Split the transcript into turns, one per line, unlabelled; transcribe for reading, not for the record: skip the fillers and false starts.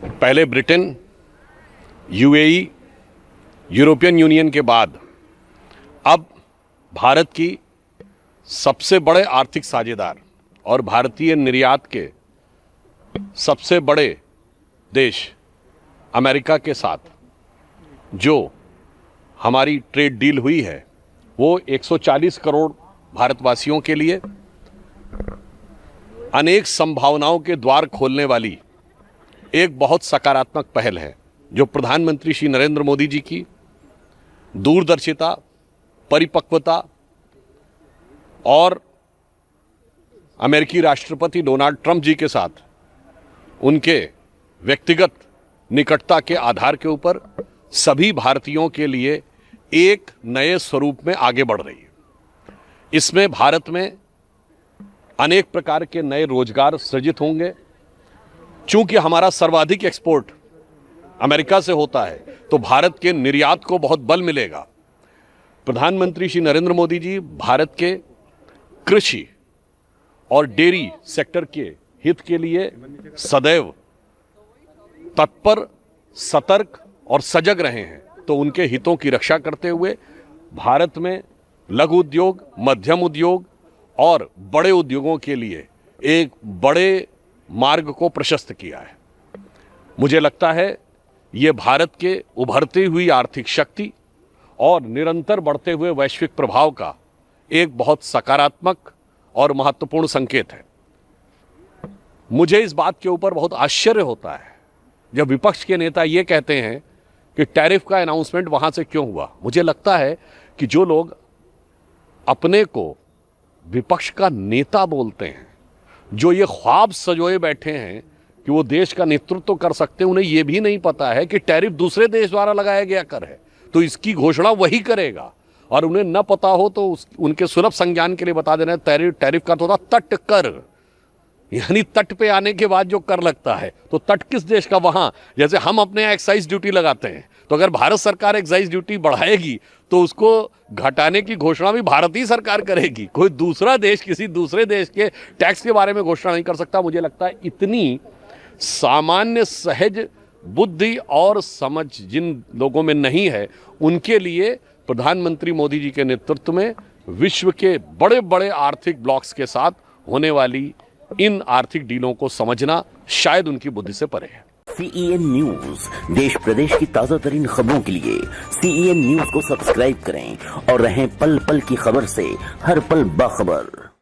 पहले Britain, UAE, European union के बाद अब भारत की सबसे बड़े आर्थिक साझेदार और भारतीय निर्यात के सबसे बड़े देश अमेरिका के साथ जो हमारी ट्रेड डील हुई है वो 140 करोड़ भारतवासियों के लिए अनेक संभावनाओं के द्वार खोलने वाली एक बहुत सकारात्मक पहल है, जो प्रधानमंत्री श्री नरेंद्र मोदी जी की दूरदर्शिता, परिपक्वता और अमेरिकी राष्ट्रपति डोनाल्ड ट्रंप जी के साथ उनके व्यक्तिगत निकटता के आधार के ऊपर सभी भारतीयों के लिए एक नए स्वरूप में आगे बढ़ रही है। इसमें भारत में अनेक प्रकार के नए रोजगार सृजित होंगे। चूंकि हमारा सर्वाधिक एक्सपोर्ट अमेरिका से होता है तो भारत के निर्यात को बहुत बल मिलेगा। प्रधानमंत्री श्री नरेंद्र मोदी जी भारत के कृषि और डेयरी सेक्टर के हित के लिए सदैव तत्पर, सतर्क और सजग रहे हैं, तो उनके हितों की रक्षा करते हुए भारत में लघु उद्योग, मध्यम उद्योग और बड़े उद्योगों के लिए एक बड़े मार्ग को प्रशस्त किया है। मुझे लगता है ये भारत के उभरती हुई आर्थिक शक्ति और निरंतर बढ़ते हुए वैश्विक प्रभाव का एक बहुत सकारात्मक और महत्वपूर्ण संकेत है। मुझे इस बात के ऊपर बहुत आश्चर्य होता है जब विपक्ष के नेता ये कहते हैं कि टैरिफ का अनाउंसमेंट वहां से क्यों हुआ। मुझे लगता है कि जो लोग अपने को विपक्ष का नेता बोलते हैं, जो ये ख्वाब सजोए बैठे हैं कि वो देश का नेतृत्व कर सकते हैं, उन्हें ये भी नहीं पता है कि टैरिफ दूसरे देश द्वारा लगाया गया कर है, तो इसकी घोषणा वही करेगा। और उन्हें न पता हो तो उनके सुलभ संज्ञान के लिए बता देना, टैरिफ का तो होता तट कर, यानी तट पे आने के बाद जो कर लगता है। तो तट किस देश का? वहां जैसे हम अपने यहाँ एक्साइज ड्यूटी लगाते हैं, तो अगर भारत सरकार एक्साइज ड्यूटी बढ़ाएगी तो उसको घटाने की घोषणा भी भारतीय सरकार करेगी। कोई दूसरा देश किसी दूसरे देश के टैक्स के बारे में घोषणा नहीं कर सकता। मुझे लगता है इतनी सामान्य सहज बुद्धि और समझ जिन लोगों में नहीं है, उनके लिए प्रधानमंत्री मोदी जी के नेतृत्व में विश्व के बड़े बड़े आर्थिक ब्लॉक्स के साथ होने वाली इन आर्थिक डीलों को समझना शायद उनकी बुद्धि से परे है।
CEN न्यूज, देश प्रदेश की ताजा तरीन खबरों के लिए CEN न्यूज को सब्सक्राइब करें और रहें पल पल की खबर से हर पल बाखबर।